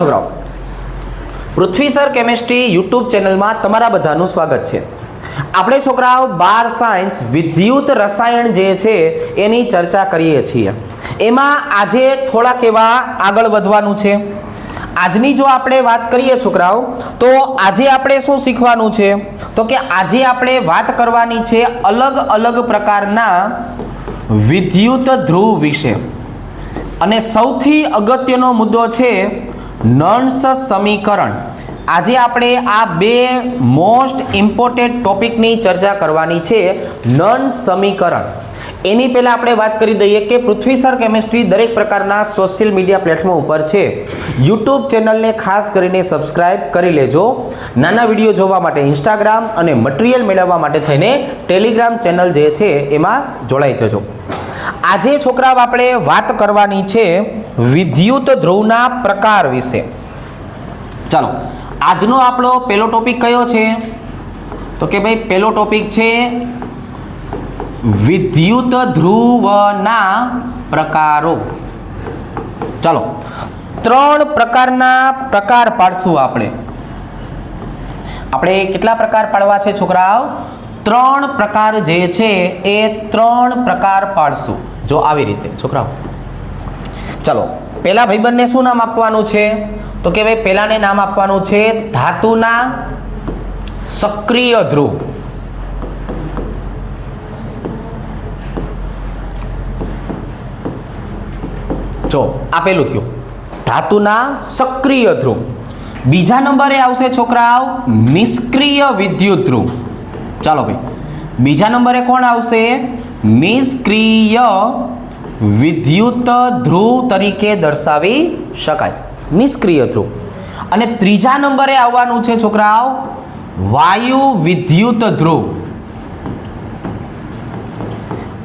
છોકરાઓ, પૃથ્વી sir chemistry YouTube ચેનલમાં તમારા બધાનું સ્વાગત છે. આપણે છોકરાઓ 12 સાયન્સ વિદ્યુત રસાયણ જે છે એની ચર્ચા કરીએ છીએ. એમાં આજે થોડાક એવા આગળ વધવાનું છે. આજની જો આપણે વાત કરીએ છોકરાઓ, તો આજે આપણે શું શીખવાનું છે? તો કે આજે આપણે વાત કરવાની છે અલગ અલગ પ્રકારના વિદ્યુત ધ્રુવ વિશે. અને સૌથી અગત્યનો મુદ્દો છે નર્ન્સ સમીકરણ. આજે આપણે આ બે મોસ્ટ ઇમ્પોર્ટન્ટ ટોપિકની ચર્ચા કરવાની છે, નર્ન્સ સમીકરણ. એની પહેલા આપણે વાત કરી દઈએ કે પૃથ્વી સર કેમેસ્ટ્રી દરેક પ્રકારના સોશિયલ મીડિયા પ્લેટફોર્મ ઉપર છે. યુટ્યુબ ચેનલને ખાસ કરીને સબસ્ક્રાઇબ કરી લેજો. નાના વિડીયો જોવા માટે ઇન્સ્ટાગ્રામ અને મટીરિયલ મેળવવા માટે થઈને ટેલિગ્રામ ચેનલ જે છે એમાં જોડાઈ જજો. આજે છોકરાઓ આપણે વાત કરવાની છે વિદ્યુત ધ્રુવના પ્રકાર વિશે. ચાલો, આજનો આપણો પહેલો ટોપિક કયો છે? તો કે ભાઈ પહેલો ટોપિક છે વિદ્યુત ધ્રુવના પ્રકારો. ચાલો, 3 પ્રકારના પ્રકાર પાડશું આપણે. આપણે કેટલા પ્રકાર પાડવા છે છોકરાઓ? 3 પ્રકાર જે છે એ 3 પ્રકાર પાડશું. જો આવી રીતે છોકરાઓ. ચાલો, પહેલા ભાઈબંધને શું નામ આપવાનું છે? તો કે ભાઈ પહેલાને નામ આપવાનું છે ધાતુના સક્રિય ધ્રુવ. જો આ પહેલું થયું, ધાતુના સક્રિય ધ્રુવ. બીજા નંબરે આવશે છોકરાઓ નિષ્ક્રિય વિદ્યુત ધ્રુવ. ચાલો ભાઈ, બીજા નંબરે કોણ આવશે? નિષ્ક્રિય વિદ્યુત ધ્રુવ તરીકે દર્શાવી શકાય, નિષ્ક્રિય ધ્રુવ. અને ત્રીજા નંબરે આવવાનું છે છોકરાઓ વાયુ વિદ્યુત ધ્રુવ.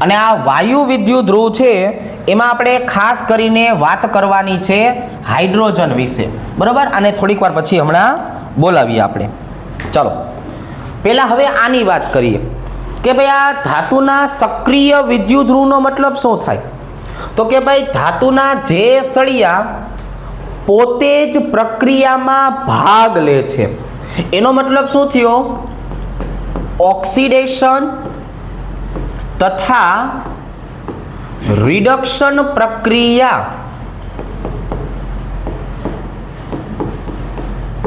અને આ વાયુ વિદ્યુત ધ્રુવ છે એમાં આપણે ખાસ કરીને વાત કરવાની છે હાઇડ્રોજન વિશે, બરાબર? અને થોડીક વાર પછી હમણાં બોલાવીએ આપણે. ચાલો, પહેલા હવે આની વાત કરીએ કે ભાઈ આ ધાતુના સક્રિય વિદ્યુત ધ્રુવનો મતલબ શું થાય? તો કે ભાઈ ધાતુના જે સળિયા પોતે જ પ્રક્રિયામાં ભાગ લે છે, એનો મતલબ શું થયો? ઓક્સિડેશન તથા રિડક્શન પ્રક્રિયા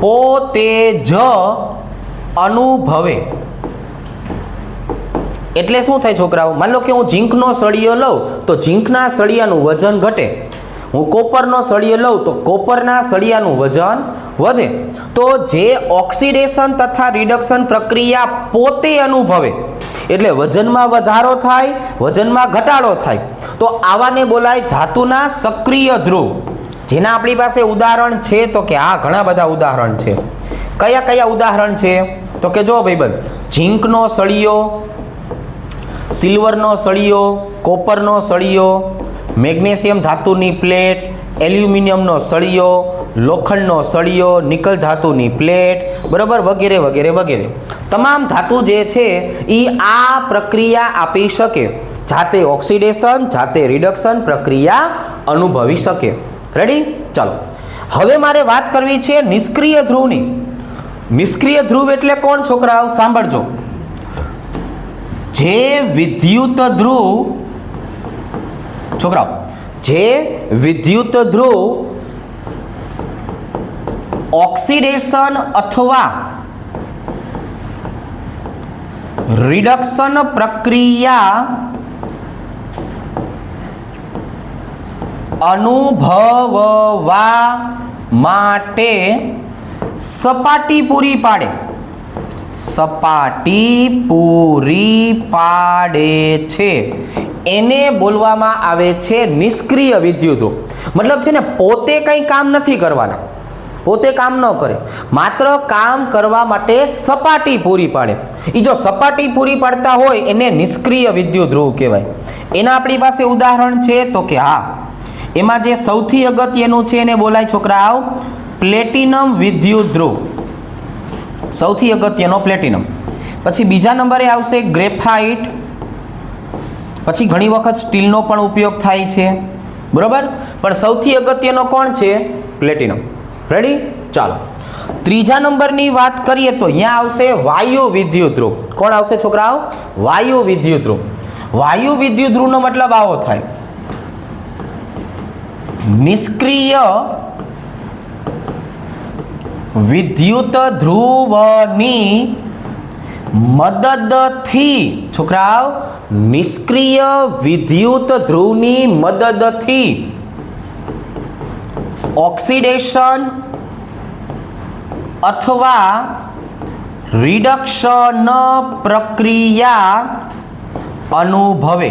પોતે જ અનુભવે. એટલે શું થાય છોકરાઓ? માન લો કે હું ઝીંકનો સળિયો લઉં તો ઝીંકના સળિયાનું વજન ઘટે. હું કોપરનો સળિયો લઉં તો કોપરના સળિયાનું વજન વધે. તો જે ઓક્સિડેશન તથા રિડક્શન પ્રક્રિયા પોતે અનુભવે એટલે વજનમાં વધારો થાય, વજનમાં ઘટાડો થાય, તો આવાને બોલાય ધાતુના સક્રિય ધ્રુવ. જેના આપણી પાસે ઉદાહરણ છે તો કે આ ઘણા બધા ઉદાહરણ છે. કયા કયા ઉદાહરણ છે? તો કે જો ભાઈબંધ, ઝીંકનો સળિયો, સિલ્વરનો સળિયો, કોપરનો સળિયો, મેગ્નેશિયમ ધાતુની પ્લેટ, એલ્યુમિનિયમનો સળિયો, લોખંડનો સળિયો, નિકલ ધાતુની પ્લેટ, બરાબર, વગેરે વગેરે વગેરે. તમામ ધાતુ જે છે એ આ પ્રક્રિયા આપી શકે, જાતે ઓક્સિડેશન, જાતે રિડક્શન પ્રક્રિયા અનુભવી શકે. રેડી? ચાલો, હવે મારે વાત કરવી છે નિષ્ક્રિય ધ્રુવની. નિષ્ક્રિય ધ્રુવ એટલે કોણ છોકરાઓ? સાંભળજો. જે વિદ્યુત ધ્રુવ છોકરાઓ, જે વિદ્યુત ધ્રુવ ઓક્સિડેશન અથવા રિડક્શન પ્રક્રિયા અનુભવવા માટે સપાટી પૂરી પાડે, સપાટી પૂરી પાડે છે, એને બોલવામાં આવે છે નિષ્ક્રિય વિદ્યુત ધ્રુવ. મતલબ છે ને પોતે કંઈ કામ નથી કરવાના, પોતે કામ ન કરે, માત્ર કામ કરવા માટે સપાટી પૂરી પાડે. એ જો સપાટી પૂરી પાડતા હોય એને નિષ્ક્રિય વિદ્યુત ધ્રુવ કહેવાય. એના આપણી પાસે ઉદાહરણ છે તો કે હા, એમાં જે સૌથી અગત્યનું છે એને બોલાય છોકરાઓ પ્લેટિનમ વિદ્યુત ધ્રુવ. સૌથી અગત્યનો પ્લેટિનમ. પછી બીજા નંબરે આવશે ગ્રેફાઇટ. પછી ઘણી વખત સ્ટીલનો પણ ઉપયોગ થાય છે, બરોબર, પણ સૌથી અગત્યનો કોણ છે? પ્લેટિનમ. રેડી? ચાલો ત્રીજા નંબરની વાત કરીએ તો અહીંયા આવશે વાયુ વિદ્યુત ધ્રુવ. કોણ આવશે છોકરાઓ? વાયુ વિદ્યુત ધ્રુવ. વાયુ વિદ્યુત ધ્રુવનો મતલબ આવો થાય, નિષ્ક્રિય વિદ્યુત ધ્રુવની મદદથી, છોકરાઓ નિષ્ક્રિય વિદ્યુત ધ્રુવની મદદથી ઓક્સિડેશન અથવા રિડક્શન પ્રક્રિયા અનુભવે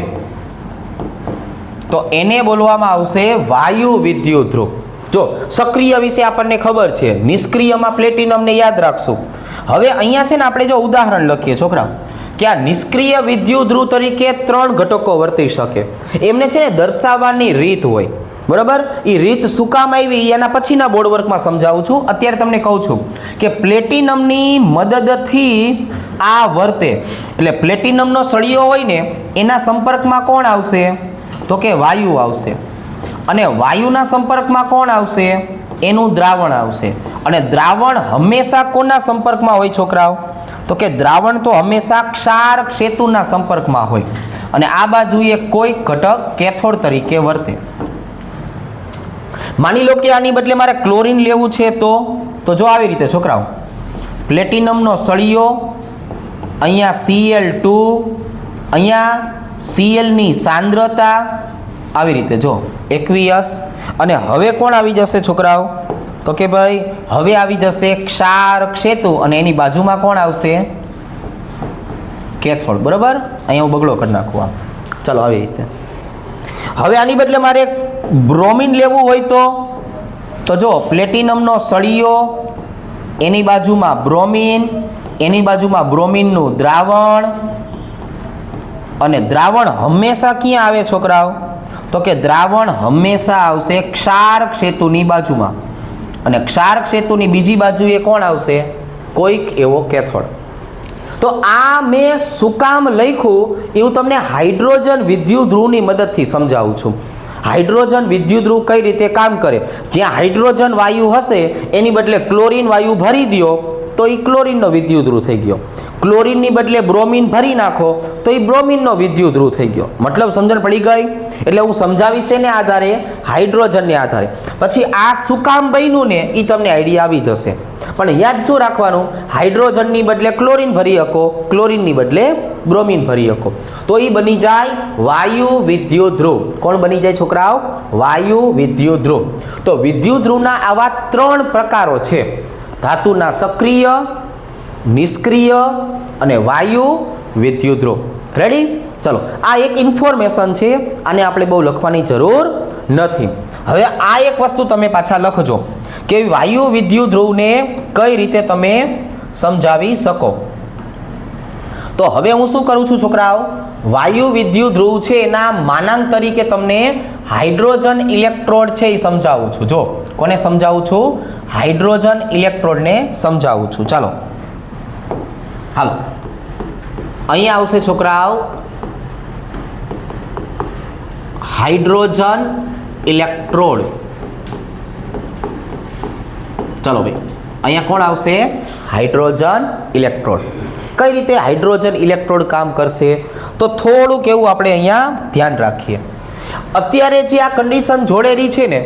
તો એને બોલવામાં આવશે વાયુ વિદ્યુત ધ્રુવ. જો સક્રિય વિશે આપણને ખબર છે, નિષ્ક્રિયમાં પ્લેટિનમને યાદ રાખશું. હવે અહીંયા છે ને આપણે જો ઉદાહરણ લખીએ છોકરા કે આ નિષ્ક્રિય વિદ્યુત ધ્રુવ તરીકે 3 ઘટકો વર્તી શકે, એમને છે ને દર્શાવવાની રીત હોય. બરાબર? એ રીત શું કામ આવી એના પછીના બોર્ડ વર્કમાં સમજાવું છું. અત્યારે તમને કહું છું કે પ્લેટિનમની મદદથી આ વર્તે, એટલે પ્લેટિનમનો સળિયો હોય ને એના સંપર્કમાં કોણ આવશે? તો કે વાયુ આવશે. અને વાયુના સંપર્કમાં કોણ આવશે? એનું દ્રાવણ આવશે. અને દ્રાવણ હંમેશા કોના સંપર્કમાં હોય છોકરાઓ? તો કે દ્રાવણ તો હંમેશા ક્ષાર સેતુના સંપર્કમાં હોય. અને આ બાજુએ કોઈ ઘટક કેથોડ તરીકે વર્તે. માની લો કે આની બદલે મારે ક્લોરીન લેવું છે તો જો આવી રીતે છોકરાઓ, પ્લેટિનમનો સળિયો, અહીંયા Cl2, અહીંયા Clની સાંદ્રતા, આવી રીતે જો એક્વિયસ. અને હવે કોણ આવી જશે છોકરાઓ? તો કે ભાઈ હવે આવી જશે ક્ષાર સેતુ અને એની બાજુમાં કોણ આવશે? કેથોડ. બરાબર? અહીંયા હું બગડો કરી નાખું. ચાલો આવી રીતે. હવે આની બદલે મારે બ્રોમિન લેવું હોય તો જો પ્લેટિનમનો સળિયો, એની બાજુમાં બ્રોમિન, એની બાજુમાં બ્રોમિનનું દ્રાવણ. અને દ્રાવણ હંમેશા ક્યાં આવે છોકરાઓ? તો કે દ્રાવણ હંમેશા આવશે ક્ષારક સેતુની બાજુમાં. અને ક્ષારક સેતુની બીજી બાજુએ કોણ આવશે? કોઈક એવો કેથોડ. તો આ મેં શું કામ લખ્યું એવું તમને હાઇડ્રોજન વિદ્યુત ધ્રુવની મદદથી સમજાવું છું. હાઇડ્રોજન વિદ્યુત ધ્રુવ કઈ રીતે કામ કરે? જ્યાં હાઇડ્રોજન વાયુ હશે એની બદલે ક્લોરીન વાયુ ભરી દો તો એ ક્લોરીનનો વિદ્યુત ધ્રુવ થઈ ગયો. ક્લોરીનની બદલે બ્રોમિન ભરી નાખો તો એ બ્રોમિનનો વિદ્યુત ધ્રુવ થઈ ગયો. મતલબ સમજણ પડી ગઈ? એટલે હું સમજાવીશ એને આધારે, હાઇડ્રોજનને આધારે. પછી આ શું કામ બન્યું ને એ તમને આઈડિયા આવી જશે. પણ યાદ શું રાખવાનું? હાઇડ્રોજનની બદલે ક્લોરીન ભરી શકો, ક્લોરીનની બદલે બ્રોમિન ભરી શકો, તો એ બની જાય વાયુ વિદ્યુત ધ્રુવ. કોણ બની જાય છોકરાઓ? વાયુ વિદ્યુત ધ્રુવ. તો વિદ્યુત ધ્રુવના આવા 3 પ્રકારો છે: ધાતુના સક્રિય, નિષ્ક્રિય અને વાયુ વિદ્યુત ધ્રુવ. રેડી? ચલો, આ એક ઇન્ફોર્મેશન છે, આને આપણે બહુ લખવાની જરૂર નથી. હવે આ એક વસ્તુ તમે પાછા લખજો કે વાયુ વિદ્યુત ધ્રુવને કઈ રીતે તમે સમજાવી શકો. તો હવે હું શું કરું છું છોકરાઓ? વાયુ વિદ્યુત ધ્રુવ છે એના માનાંક તરીકે તમને હાઇડ્રોજન ઇલેક્ટ્રોડ છે એ સમજાવું છું. જો કોને સમજાવું છું? હાઇડ્રોજન ઇલેક્ટ્રોડને સમજાવું છું. ચાલો હાલો, અહીંયા આવશે છોકરાઓ હાઇડ્રોજન ઇલેક્ટ્રોડ. ચલો ભાઈ, અહીંયા કોણ આવશે? Hydrogen electrode. કઈ રીતે હાઇડ્રોજન ઇલેક્ટ્રોડ કામ કરશે? તો થોડુંક એવું આપણે અહીંયા ધ્યાન રાખીએ. અત્યારે જે આ કન્ડિશન જોડેલી છે ને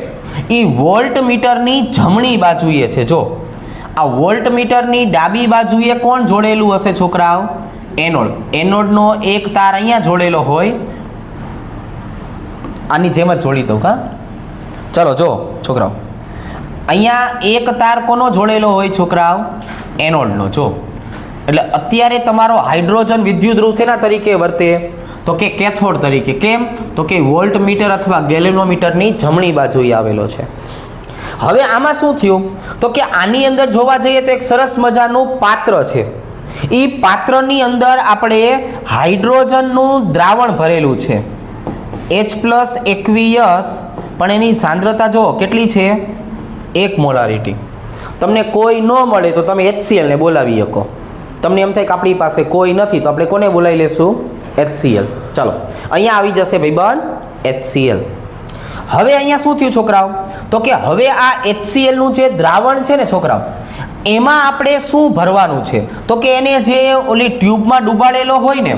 એ વોલ્ટમીટરની જમણી બાજુએ છે. જો આ વોલ્ટમીટરની ડાબી બાજુએ કોણ જોડેલું હશે છોકરાઓ? એનોડ. એનોડનો એક તાર અહીંયા જોડેલો હોય, આની જેમ જ જોડી દઉં. હા ચલો જો છોકરાઓ, અહીંયા એક તાર કોનો જોડેલો હોય છોકરાઓ? એનોડનો. જો એટલે અત્યારે તમારો હાઇડ્રોજન વિદ્યુત ધ્રુવ શેના તરીકે વર્તે? તો કે કેથોડ તરીકે. કેમ? તો કે વોલ્ટમીટર અથવા ગેલેનોમીટરની જમણી બાજુએ આવેલો છે. હવે આમાં શું થયું? તો કે આની અંદર જોવા જઈએ તો એક સરસ મજાનું પાત્ર છે. એ પાત્રની અંદર આપણે હાઇડ્રોજનનું દ્રાવણ ભરેલું છે, H+ એક્વિયસ. પણ એની સાંદ્રતા જો કેટલી છે? 1 મોલારિટી. તમને કોઈ ન મળે તો તમે HCl ને બોલાવી શકો. તમને એમ થાય કે આપણી પાસે કોઈ નથી તો આપણે કોને બોલાવી લેશું? HCl. ચાલો, અહીંયા આવી જશે ભાઈબંધ HCl. હવે અહીંયા શું થયું છોકરાઓ, તો કે હવે આ HCl નું જે દ્રાવણ છે ને છોકરાઓ, એમાં આપણે શું ભરવાનું છે, તો કે એને જે ઓલી ટ્યુબમાં ડૂબાડેલો હોય ને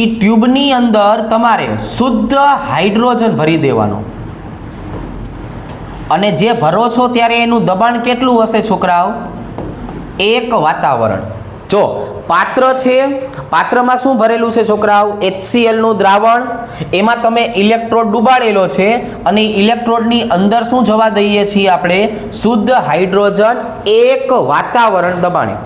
એ ટ્યુબની અંદર તમારે શુદ્ધ હાઇડ્રોજન ભરી દેવાનો. અને જે ભરો છો ત્યારે એનું દબાણ કેટલું હશે છોકરાઓ, 1 વાતાવરણ. જો પાત્ર છે, પાત્રમાં શું ભરેલું છે છોકરાઓ, HCl નું દ્રાવણ, એમાં તમે ઇલેક્ટ્રોડ ડૂબાડેલો છે અને ઇલેક્ટ્રોડની અંદર શું જવા દઈએ છીએ આપણે, શુદ્ધ હાઇડ્રોજન 1 વાતાવરણ દબાણે.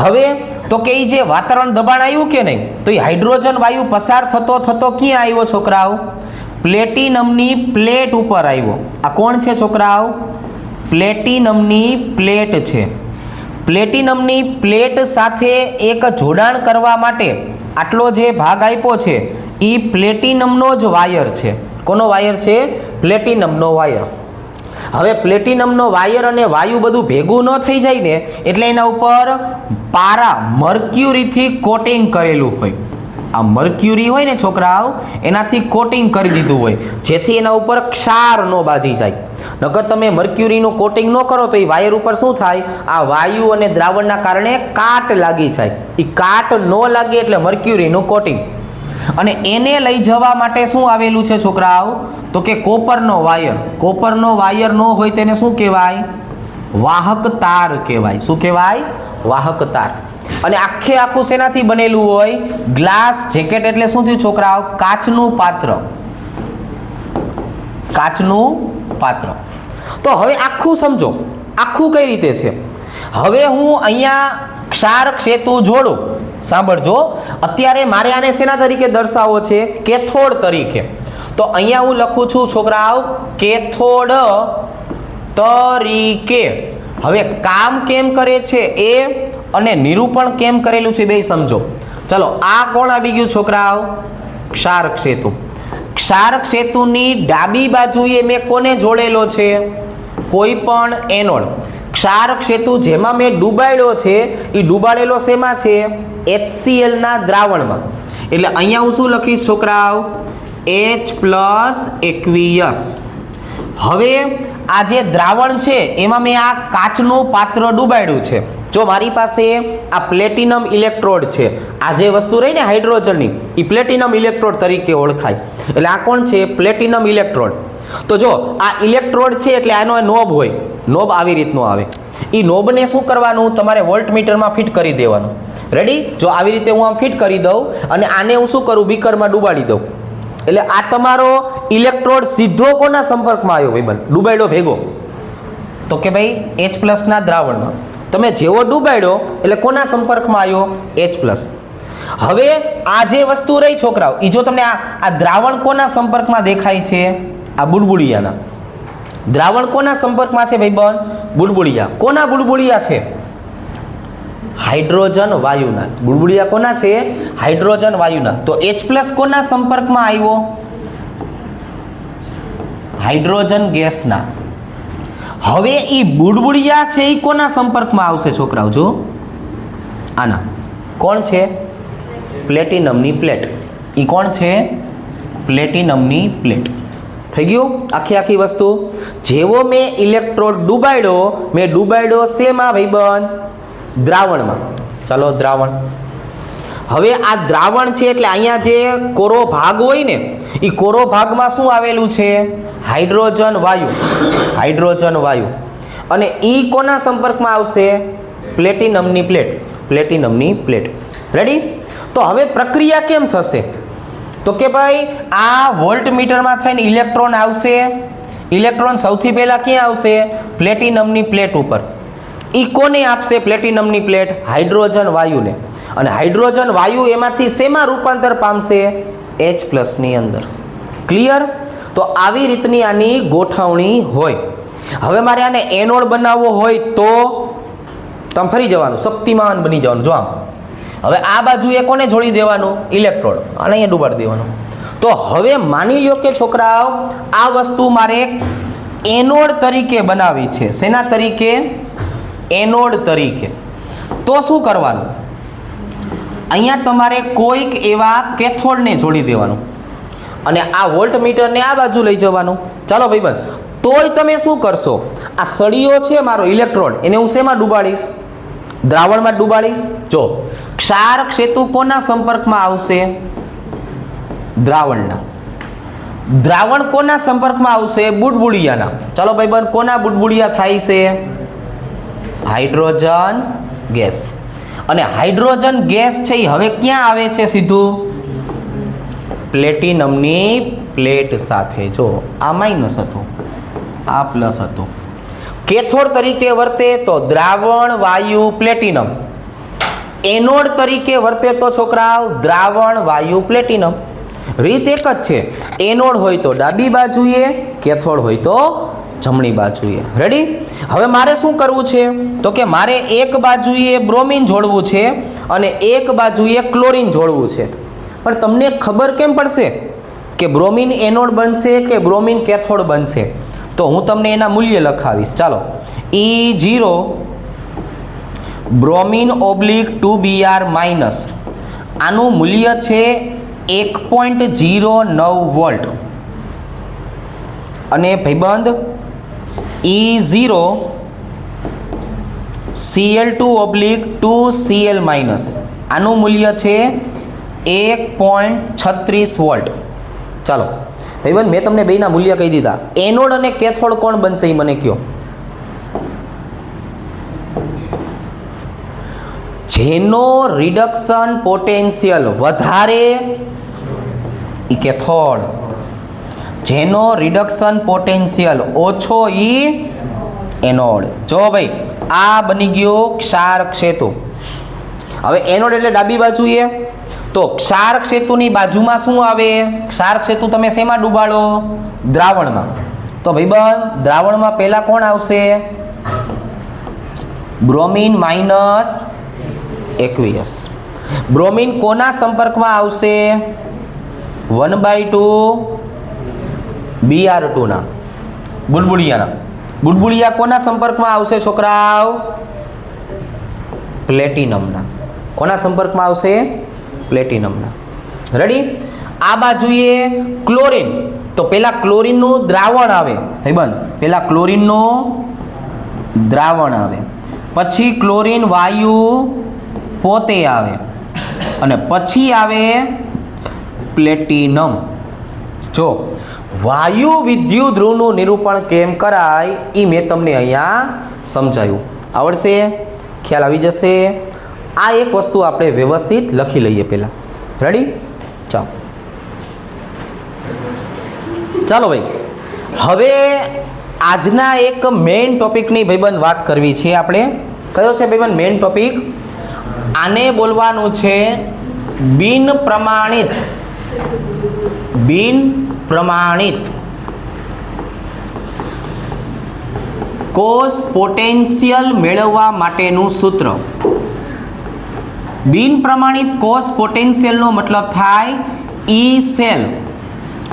હવે તો કે ઈ જે વાતાવરણ દબાણ આવ્યું કે નહીં, તો એ હાઇડ્રોજન વાયુ પસાર થતો થતો ક્યાં આવ્યો છોકરાઓ, પ્લેટિનમની પ્લેટ ઉપર આવ્યો. આ કોણ છે છોકરાઓ, પ્લેટિનમની પ્લેટ છે. પ્લેટિનમની પ્લેટ સાથે એક જોડાણ કરવા માટે આટલો જે ભાગ આપ્યો છે એ પ્લેટિનમનો જ વાયર છે. કોનો વાયર છે, પ્લેટિનમનો વાયર. હવે પ્લેટિનમનો વાયર અને વાયુ બધું ભેગું ન થઈ જાય ને એટલે એના ઉપર પારા મર્ક્યુરીથી કોટિંગ કરેલું હોય. આ મર્ક્યુરી હોય ને છોકરાઓ, એનાથી કોટિંગ કરી દીધું હોય જેથી એના ઉપર ક્ષાર ન બાજી જાય. નકર તમે મર્ક્યુરીનું કોટિંગ ન કરો તો એ વાયર ઉપર શું થાય, આ વાયુ અને દ્રાવણના કારણે કાટ લાગી જાય. એ કાટ ન લાગે એટલે મર્ક્યુરીનું કોટિંગ. અને એને લઈ જવા માટે શું આવેલું છે છોકરાઓ, તો કે કોપરનો વાયર. કોપરનો વાયર ન હોય તેને શું કહેવાય, વાહક તાર કહેવાય. શું કહેવાય, વાહક તાર. અને આખે આખું શેનાથી બનેલું હોય, ગ્લાસ જેકેટ. એટલે શું થયું છોકરાઓ, કાચનું પાત્ર. કાચનું પાત્ર. તો હવે આખું સમજો, આખું કઈ રીતે છે. હવે હું અહીંયા ક્ષાર ક્ષેતુ જોડું. સાંભળજો, અત્યારે મારે આને શેના તરીકે દર્શાવવો છે, કેથોડ તરીકે. તો અહીંયા હું લખું છું છોકરાઓ, કેથોડ તરીકે. હવે કામ કેમ કરે છે એ અને નિરૂપણ કેમ કરેલું છે બે સમજો. ચલો, આ કોણ આવી ગયું છોકરાઓ, ક્ષાર ક્ષેતુ. ક્ષાર ક્ષેતુની ડાબી બાજુએ મેં કોને જોડેલો છે, કોઈ પણ એનોડ. ક્ષાર ક્ષેતુ જેમાં મેં ડૂબાડ્યો છે એ ડૂબાડેલો શેમાં છે, HCl ના દ્રાવણમાં. એટલે અહીંયા હું શું લખીશ છોકરાઓ, H+ aqueous. હવે આ જે દ્રાવણ છે એમાં મેં આ કાચનું પાત્ર ડૂબાડ્યું છે. જો મારી પાસે આ પ્લેટિનમ ઇલેક્ટ્રોડ છે, આ જે વસ્તુ રહી ને હાઇડ્રોજનની, એ પ્લેટિનમ ઇલેક્ટ્રોડ તરીકે ઓળખાય. એટલે આ કોણ છે, પ્લેટિનમ ઇલેક્ટ્રોડ. તો જો આ ઇલેક્ટ્રોડ છે એટલે આનો નોબ હોય, નોબ આવી રીતનો આવે. એ નોબને શું કરવાનું, તમારે વોલ્ટમીટરમાં ફિટ કરી દેવાનું. રેડી? જો આવી રીતે હું આમ ફિટ કરી દઉં અને આને હું શું કરું, બીકરમાં ડૂબાડી દઉં. એટલે આ તમારો ઇલેક્ટ્રોડ સીધો કોના સંપર્કમાં આવ્યો ભાઈબંધ, ડૂબાડ્યો ભેગો, તો કે ભાઈ H+ ના દ્રાવણમાં. તમે જેવો ડૂબાડ્યો એટલે કોના સંપર્કમાં આવ્યો, H+. હવે આ જે વસ્તુ રહી છોકરાઓ, એ જો તમને આ દ્રાવણ કોના સંપર્કમાં દેખાય છે, આ બુડબુડિયાના. દ્રાવણ કોના સંપર્કમાં છે ભાઈબંધ, બુડબુડિયા. કોના બુડબુડિયા છે, હાઇડ્રોજન વાયુના. બુડબુડિયા કોના છે, હાઇડ્રોજન વાયુના. તો H+ કોના સંપર્કમાં આવ્યો, હાઇડ્રોજન ગેસના. હવે એ બુડબુડિયા છે એ કોના સંપર્કમાં આવશે છોકરાઓ, જો આના. કોણ છે, પ્લેટિનમની પ્લેટ. એ કોણ છે, પ્લેટિનમની પ્લેટ. થઈ ગયું આખી વસ્તુ. જેવો મેં ઇલેક્ટ્રોડ ડૂબાડ્યો શેમાં ભાઈબંધ, દ્રાવણમાં. ચાલો દ્રાવણ. હવે આ દ્રાવણ છે એટલે અહીંયા જે કોરો ભાગ હોય ને એ કોરો ભાગમાં શું આવેલું છે, હાઇડ્રોજન વાયુ. હાઇડ્રોજન વાયુ. અને એ કોના સંપર્કમાં આવશે, પ્લેટિનમની પ્લેટ. પ્લેટિનમની પ્લેટ. રેડી? તો હવે પ્રક્રિયા કેમ થશે, તો કે ભાઈ આ વોલ્ટમીટરમાં થઈને ઇલેક્ટ્રોન આવશે. ઇલેક્ટ્રોન સૌથી પહેલા ક્યાં આવશે, પ્લેટિનમની પ્લેટ ઉપર. એ કોને આપશે પ્લેટિનમની પ્લેટ, હાઇડ્રોજન વાયુને. અને હાઇડ્રોજન વાયુ એમાંથી શેમાં રૂપાંતર પામશે, H+ ની અંદર. ક્લિયર? તો આવી રીતની આની ગોઠવણી હોય. હવે મારે આને એનોડ બનાવવો હોય તો તમે ફરી જવાનું, શક્તિમાન બની જવાનું. જો આમ હવે આ બાજુએ કોને જોડી દેવાનું, ઇલેક્ટ્રોડ, અને અહીંયા ડૂબાડી દેવાનું. તો હવે માની લો કે છોકરાઓ આ વસ્તુ મારે એનોડ તરીકે બનાવી છે. શેના તરીકે, એનોડ તરીકે. તો શું કરવાનું, અહીંયા તમારે કોઈક એવા કેથોડને જોડી દેવાનું. અને આ વોલ્ટમીટરને આ બાજુ લઈ જવાનું. ચાલો ભાઈબંધ, તોય તમે શું કરશો, આ સળિયો છે મારો ઇલેક્ટ્રોડ, એને હું શેમાં ડૂબાડીશ? દ્રાવણમાં ડૂબાડીશ. જો ક્ષારક સેતુ કોના સંપર્કમાં આવશે? દ્રાવણના. દ્રાવણ કોના સંપર્કમાં આવશે? બુડબુડિયાના. ચાલો ભાઈબંધ, કોના બુડબુડિયા થાય છે? Hydrogen gas. અને હાઇડ્રોજન ગેસ છે એ હવે ક્યાં આવે છે? સીધું પ્લેટિનમની પ્લેટ સાથે. જો આ માઇનસ હતું, આ પ્લસ હતું. કેથોડ તરીકે વર્તે તો દ્રાવણ વાયુ પ્લેટિનમ. એનોડ તરીકે વર્તે તો છોકરાઓ દ્રાવણ વાયુ પ્લેટિનમ. રીત એક જ છે, એનોડ હોય તો ડાબી બાજુએ, કેથોડ હોય તો જમણી બાજુએ. રેડી? હવે મારે શું કરવું છે તો કે મારે એક બાજુએ બ્રોમિન જોડવું છે અને એક બાજુએ ક્લોરીન જોડવું છે. પણ તમને ખબર કેમ પડશે કે બ્રોમિન એનોડ બનશે કે બ્રોમિન કેથોડ બનશે? તો હું તમને એના મૂલ્ય લખાવીશ. ચાલો, E0 bromine oblique 2Br minus, આનું મૂલ્ય છે 1.09 વોલ્ટ. અને ભાઈબંધ E0 Cl2 oblique 2Cl minus, આનું મૂલ્ય છે 1.36 વોલ્ટ. ચાલો ભાઈબંધ, મેં તમને બેના મૂલ્ય કહી દીધા. એનોડ અને કેથોડ કોણ બનશે એ મને કહો. જેનો રિડક્શન પોટેન્શિયલ વધારે ઈ કેથોડ, જેનો રિડક્શન પોટેન્શિયલ ઓછો ઈ એનોડ. જો ભાઈ, આ બની ગયો ક્ષારક સેતુ. હવે એનોડ એટલે ડાબી બાજુએ, તો ક્ષારક સેતુની બાજુમાં શું આવે? ક્ષારક સેતુ તમે શેમાં ડૂબાડો? દ્રાવણમાં. તો ભાઈબંધ, દ્રાવણમાં પહેલા કોણ આવશે? Bromine minus એકવીએસ. બ્રોમિન કોના સંપર્કમાં આવશે? 1/2 Br2 ના, બુડબુડિયાના. બુડબુડિયા કોના સંપર્કમાં આવશે છોકરાઓ? પ્લેટિનમના. કોના સંપર્કમાં આવશે? પ્લેટિનમના. રેડી? આ બાજુએ ક્લોરીન, તો પેલા ક્લોરીનનું દ્રાવણ આવે ભાઈબંધ, પેલા ક્લોરીનનું દ્રાવણ આવે, પછી ક્લોરીન વાયુ પોતે આવે અને પછી આવે પ્લેટિનમ. જો વાયુ વિદ્યુત ધ્રુવનું નિરૂપણ કેમ કરાય એ મેં તમને અહીંયા સમજાવ્યું. આવડશે? ખ્યાલ આવી જશે? આ એક વસ્તુ આપણે વ્યવસ્થિત લખી લઈએ પહેલાં. રેડી? ચાલો ભાઈ, હવે આજના એક મેઇન ટોપિકની ભાઈબંધ વાત કરવી છે આપણે. કયો છે ભાઈબંધ મેઇન ટોપિક? આને બોલવાનું છે બિન પ્રમાણિત કોષ પોટેન્શિયલ મેળવવા માટેનું સૂત્ર. બિન પ્રમાણિત કોષ પોટેન્શિયલનો મતલબ થાય ઈ સેલ,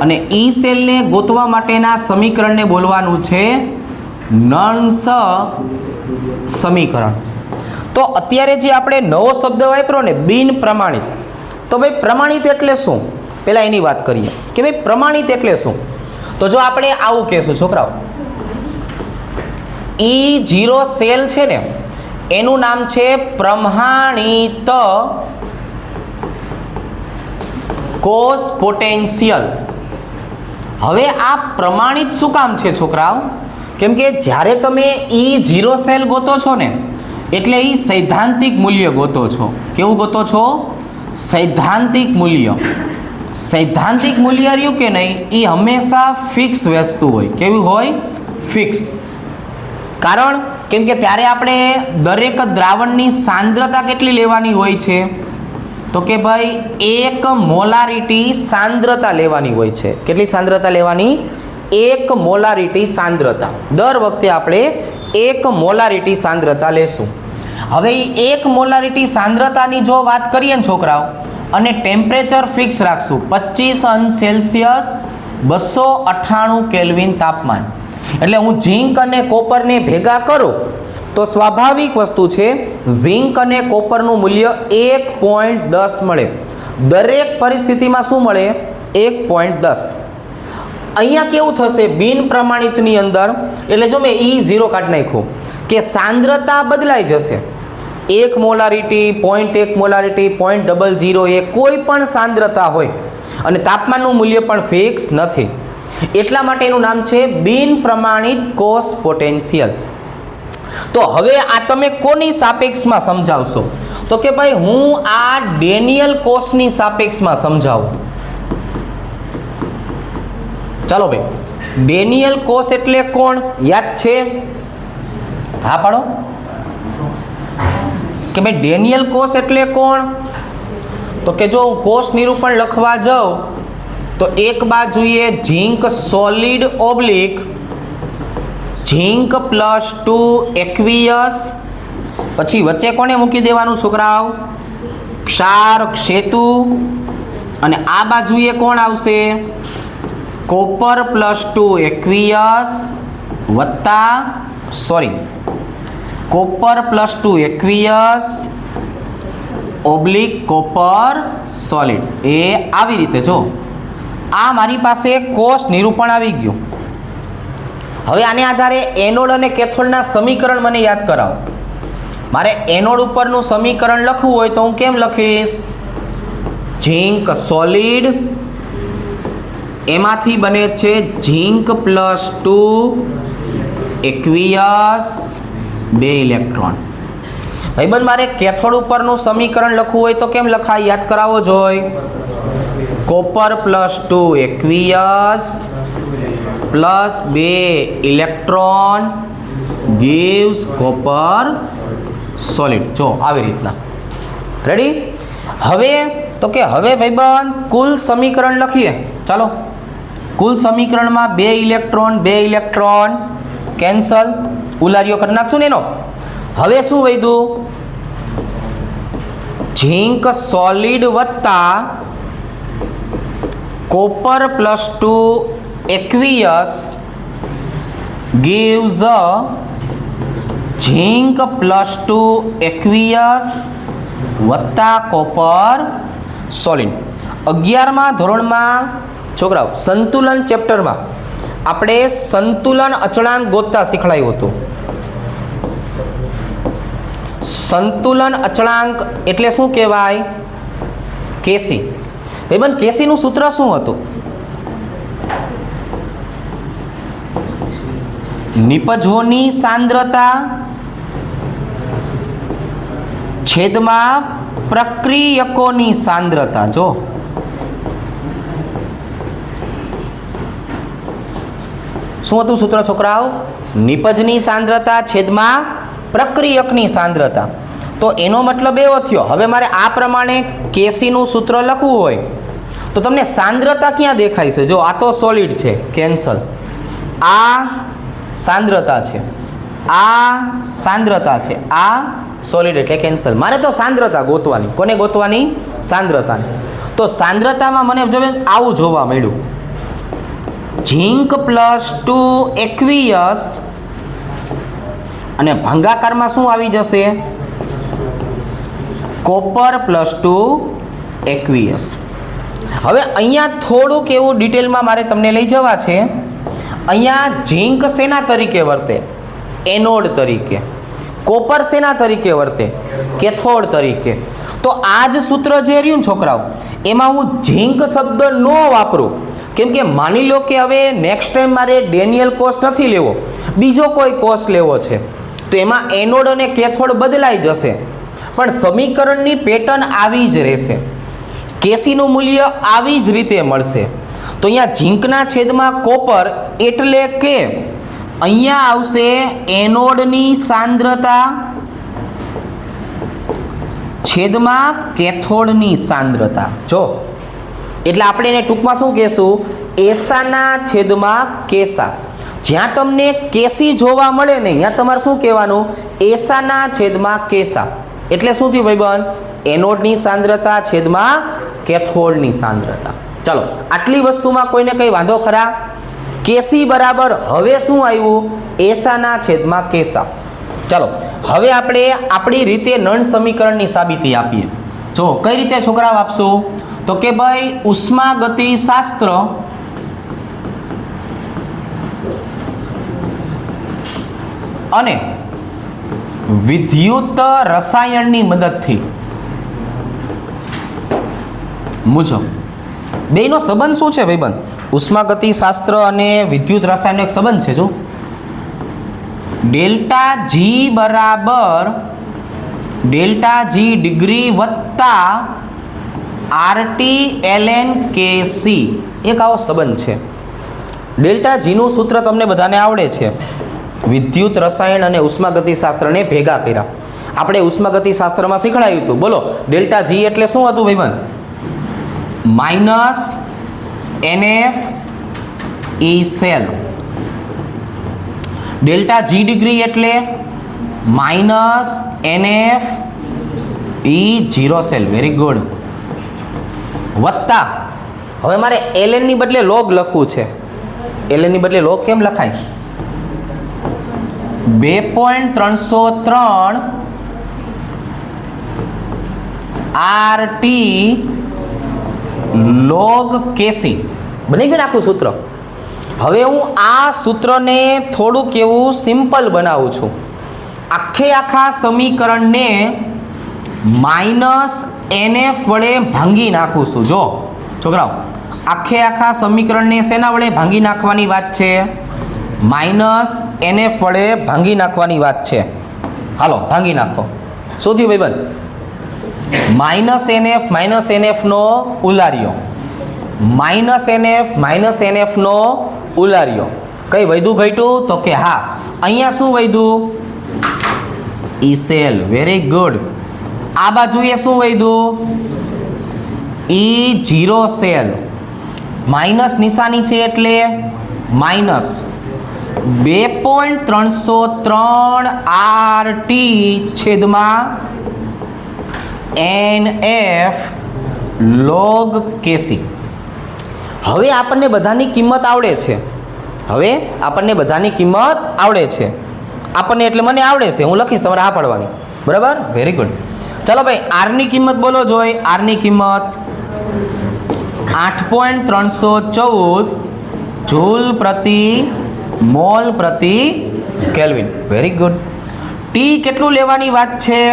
અને ઈ સેલને ગોતવા માટેના સમીકરણને બોલવાનું છે નર્ન્સ સમીકરણ. તો અત્યારે જે આપણે નવો શબ્દ વાપર્યો ને, બિન પ્રમાણિત, તો ભાઈ પ્રમાણિત એટલે શું? પહેલા એની વાત કરીએ કે ભાઈ પ્રમાણિત એટલે શું. તો જો આપણે આવું કહેશું છોકરાઓ, E0 સેલ છે ને એનું નામ છે પ્રમાણિત કોષ પોટેન્શિયલ. હવે આ પ્રમાણિત શું કામ છે છોકરાઓ? કેમ કે જ્યારે તમે E0 સેલ ગોતો છો ને, એટલે એ સૈદ્ધાંતિક મૂલ્ય ગોતો છો. કેવું ગોતો છો? સૈદ્ધાંતિક મૂલ્ય. સૈદ્ધાંતિક મૂલ્ય રહ્યું કે નહીં, એ હંમેશા ફિક્સ વસ્તુ હોય. કેવું હોય? ફિક્સ. કારણ કેમ કે ત્યારે આપણે દરેક દ્રાવણની સાંદ્રતા કેટલી લેવાની હોય છે? તો કે ભાઈ 1 મોલારિટી સાંદ્રતા લેવાની હોય છે. કેટલી સાંદ્રતા લેવાની? 1 મોલારિટી સાંદ્રતા. દર વખતે આપણે 1 મોલારિટી સાંદ્રતા લેશું. હવે એ 1 મોલારિટી સાંદ્રતાની જો વાત કરીએ ને છોકરાઓ, અને ટેમ્પરેચર ફિક્સ રાખશું 25°C 298 કેલ્વિન તાપમાન. એટલે હું ઝીંક અને કોપરને ભેગા કરું તો સ્વાભાવિક વસ્તુ છે, ઝીંક અને કોપરનું મૂલ્ય 1.10 મળે. દરેક પરિસ્થિતિમાં શું મળે? 1.10. અહીંયા કેવું થશે બિન પ્રમાણિતની અંદર, એટલે જો મેં E0 કાઢી નાખ્યું કે સાંદ્રતા બદલાઈ જશે. 1 મોલારિટી, 0.1 મોલારિટી, 0.001 કોઈ પણ સાંદ્રતા હોય અને તાપમાનનું મૂલ્ય પણ ફિક્સ નથી, એટલા માટે એનું નામ છે બિન પ્રમાણિત કોષ પોટેન્શિયલ. તો હવે આ તમે કોની સાપેક્ષમાં સમજાવશો? તો કે ભાઈ હું આ ડેનિયલ કોષની સાપેક્ષમાં સમજાવું. ચાલો ભાઈ, ડેનિયલ કોષ એટલે કોણ યાદ છે? હા પાડો કે ભાઈ ડેનિયલ કોષ એટલે કોણ? તો કે જો હું કોષ નિરૂપણ લખવા જાઉં તો એક બાજુએ ઝીંક સોલિડ ઓબ્લિક ઝીંક +2 એક્વિયસ, પછી વચ્ચે કોને મૂકી દેવાનું છોકરાઓ? ક્ષાર ક્ષેતુ, અને આ બાજુએ કોણ આવશે? કોપર +2 એક્વિયસ વત્તા copper +2 aqueous oblique copper solid. એ આવી રીતે જો આ મારી પાસે કોષ નિરૂપણ આવી ગયું. હવે આને આધારે એનોડ અને કેથોડના સમીકરણ મને યાદ કરાવો. મારે એનોડ ઉપરનું સમીકરણ લખવું હોય તો હું કેમ લખીશ? ઝીંક સોલિડ, એમાંથી બને છે ઝીંક +2 એક્વિયસ 2 ઇલેક્ટ્રોન. ભાઈબંધ મારે કેથોડ ઉપરનું સમીકરણ લખવું હોય તો કેમ લખાય? યાદ કરાવો જોઈએ. Copper +2 aqueous +2 electron gives copper solid. જો આવી રીતના રેડી. હવે તો કે હવે ભાઈબંધ કુલ સમીકરણ લખીએ. ચાલો, કુલ સમીકરણમાં 2 ઇલેક્ટ્રોન કેન્સલ, ઉલારીઓ કરી નાખશું ને એનો. હવે શું વધ્યું? ઝીંક સોલિડ વત્તા copper +2 aqueous gives a zinc +2 aqueous વત્તા કોપર સોલિડ. 11મા ધોરણમાં છોકરાઓ સંતુલન ચેપ્ટરમાં આપણે સંતુલન અચળાંક ગોતતા શીખવાડ્યું હતું. સંતુલન અચળાંક એટલે શું કહેવાય? કેસી. ભાઈબંધ કેસીનું સૂત્ર શું હતું? નિપજોની સાંદ્રતા છેદમાં પ્રક્રિયકોની સાંદ્રતા. જો શું હતું સૂત્ર છોકરાઓ? નિપજની સાંદ્રતા છેદમાં પ્રક્રિયકની સાંદ્રતા. તો એનો મતલબ એવો થયો, હવે મારે આ પ્રમાણે કેસીનું સૂત્ર લખવું હોય તો તમને સાંદ્રતા ક્યાં દેખાય છે? જો આ તો સોલિડ છે, કેન્સલ. આ સાંદ્રતા છે, આ સાંદ્રતા છે, આ સોલિડ એટલે કેન્સલ. મારે તો સાંદ્રતા ગોતવાની. કોને ગોતવાની? સાંદ્રતાની. તો સાંદ્રતામાં મને જો આવું જોવા મળ્યું, ઝીંક +2 એક્વિયસ અને ભાંગાકારમાં શું આવી જશે? Copper +2 aqueous. હવે અહીંયા થોડુંક એવું ડિટેલમાં મારે તમને લઈ જવા છે. અહીંયા ઝીંક શેના તરીકે વર્તે? એનોડ તરીકે. કોપર શેના તરીકે વર્તે? કેથોડ તરીકે. તો આ જ સૂત્ર જે રહ્યું ને છોકરાઓ, એમાં હું ઝીંક શબ્દ ન વાપરું, કેમ કે માની લો કે હવે નેક્સ્ટ ટાઈમ મારે ડેનિયલ કોષ નથી લેવો, બીજો કોઈ કોષ લેવો છે, તો એમાં એનોડ અને કેથોડ બદલાઈ જશે, પણ સમીકરણની પેટર્ન આવી જ રહેશે. કેસીનું મૂલ્ય આવી જ રીતે મળશે. તો અહીંયા ઝીંકના છેદમાં કોપર એટલે કે અહીંયા આવશે એનોડની સાંદ્રતા છેદમાં કેથોડની સાંદ્રતા. જો એટલે આપણે એને ટૂંકમાં શું કહેશું? એસાના છેદમાં કેસા. જ્યાં તમને કેસી જોવા મળે ને ત્યાં તમારે શું કહેવાનું? એસાના છેદમાં કેસા. એટલે શું થયું ભાઈબંધ? એનોડની સાંદ્રતા છેદમાં કેથોડની સાંદ્રતા. ચાલો, આટલી વસ્તુમાં કોઈને કંઈ વાંધો ખરા? કેસી બરાબર હવે શું આવ્યું? એસાના છેદમાં કેસા. ચાલો, હવે આપણે આપણી રીતે નળ સમીકરણની સાબિતી આપીએ. જો કઈ રીતે છોકરાઓ આપશું? તો કે ભાઈ ઉષ્માગતિશાસ્ત્ર અને વિદ્યુત રસાયણની મદદથી મુજબ બેયનો સંબંધ શું છે ભાઈબંધ? ઉષ્માગતિશાસ્ત્ર અને વિદ્યુત રસાયણનો એક સંબંધ છે. જો ડેલ્ટા જી બરાબર ડેલ્ટા જી ડિગ્રી વત્તા આરટી એલએન કેસી એક આવો સંબંધ છે. ડેલ્ટા જીનું સૂત્ર તમને બધાને આવડે છે. વિદ્યુત રસાયણ અને ઉષ્માગતિશાસ્ત્રને ભેગા કર્યા. આપણે ઉષ્માગતિશાસ્ત્રમાં શીખવાડ્યું હતું. બોલો ડેલ્ટા જી એટલે શું હતું ભાઈબંધ? Minus NF E cell. Delta G degree એટલે minus NF E 0 cell. Very good. વત્તા હવે મારે એલએન ની બદલે લોગ લખવું છે. એલએન ની બદલે લોગ કેમ લખાય? 2.303 RT log KC બની ગયું આખું સૂત્ર. હવે હું આ સૂત્રને થોડુંક એવું સિમ્પલ બનાવું છું. આખા સમીકરણને માઇનસ NF વડે ભાંગી નાખું છું. જો છોકરાઓ આખા સમીકરણને શેના વડે ભાંગી નાખવાની વાત છે? માઇનસ NF વડે ભાંગી નાખવાની વાત છે. હાલો ભાંગી નાખો. શું થયું ભાઈબંધ? માઇનસ NF નો ઉલાર્યો, માઇનસ NF નો ઉલાર્યો. કઈ વધ્યું ઘટ્યું? તો કે હા અહીંયા શું વધ્યું? E cell. Very good. આ બાજુએ શું વધ્યું? E 0 cell. માઇનસ નિશાની છે એટલે માઇનસ 2.303 RT છેદમાં NF log KC. હવે આપણને બધાની કિંમત આવડે છે. આપણને એટલે મને આવડે છે. હું લખીશ, તમારે આ પાડવાની. બરાબર? Very good. ચાલો ભાઈ આર ની કિંમત બોલો. જોઈ આર ની કિંમત 8.314 જૂલ પ્રતિ મોલ પ્રતિ કેલ્વિન. Very good. ટી કેટલું લેવાની વાત છે?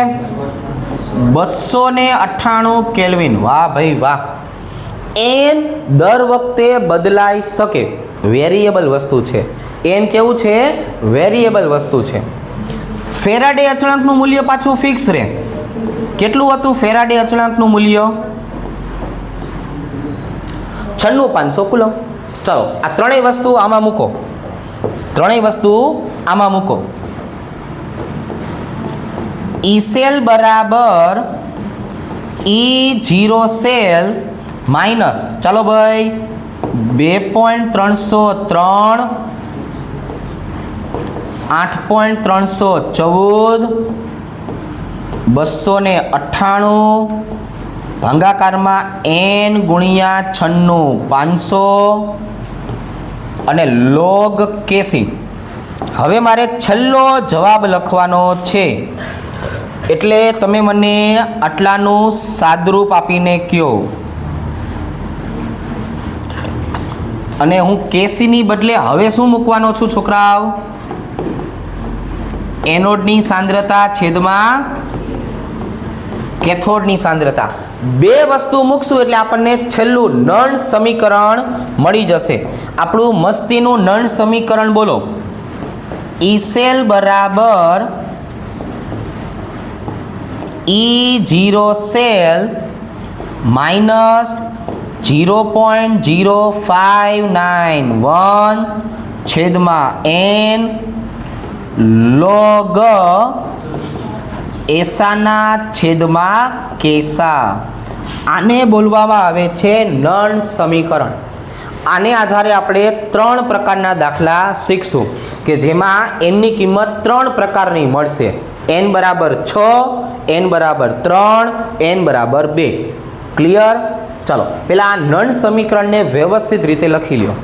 298 કેલ્વિન. વાહ ભાઈ વાહ. એન દર વખતે બદલાઈ શકે, વેરિયેબલ વસ્તુ છે. એન કેવું છે? વેરિયેબલ વસ્તુ છે. ફેરાડે અચળાંકનું મૂલ્ય પાછું ફિક્સ રહે. કેટલું હતું ફેરાડે અચળાંકનું મૂલ્ય? 96500 કુલમ. ચલો આ ત્રણેય વસ્તુ આમાં મૂકો. E સેલ બરાબર E 0 સેલ માઇનસ, ચાલો ભાઈ 2.303 8.314 298 ભાગાકારમાં n ગુણ્યા 96500 અને લોગ કેસી. હવે મારે છેલ્લો જવાબ લખવાનો છે એટલે તમે મને આટલાનું સાદરૂપ આપીને કહો. અને હું કેસીની બદલે હવે શું મૂકવાનો છું છોકરાઓ? એનોડની સાંદ્રતા છેદમાં કેથોડની સાંદ્રતા. બે વસ્તુ મૂકશું એટલે આપણને છેલ્લું નળ સમીકરણ મળી જશે. આપણું મસ્તીનું નળ સમીકરણ બોલો. E સેલ બરાબર E 0 સેલ માઇનસ 0.0591 છેદમાં n લોગ એસાના છેદમાં કેસા. આને બોલવામાં આવે છે નળ સમીકરણ. આને આધારે આપણે 3 પ્રકારના દાખલા શીખશું કે જેમાં એનની કિંમત 3 પ્રકારની મળશે. n બરાબર 6, n બરાબર 3, n બરાબર 2. ક્લિયર? ચાલો પહેલાં આ નળ સમીકરણને વ્યવસ્થિત રીતે લખી લ્યો.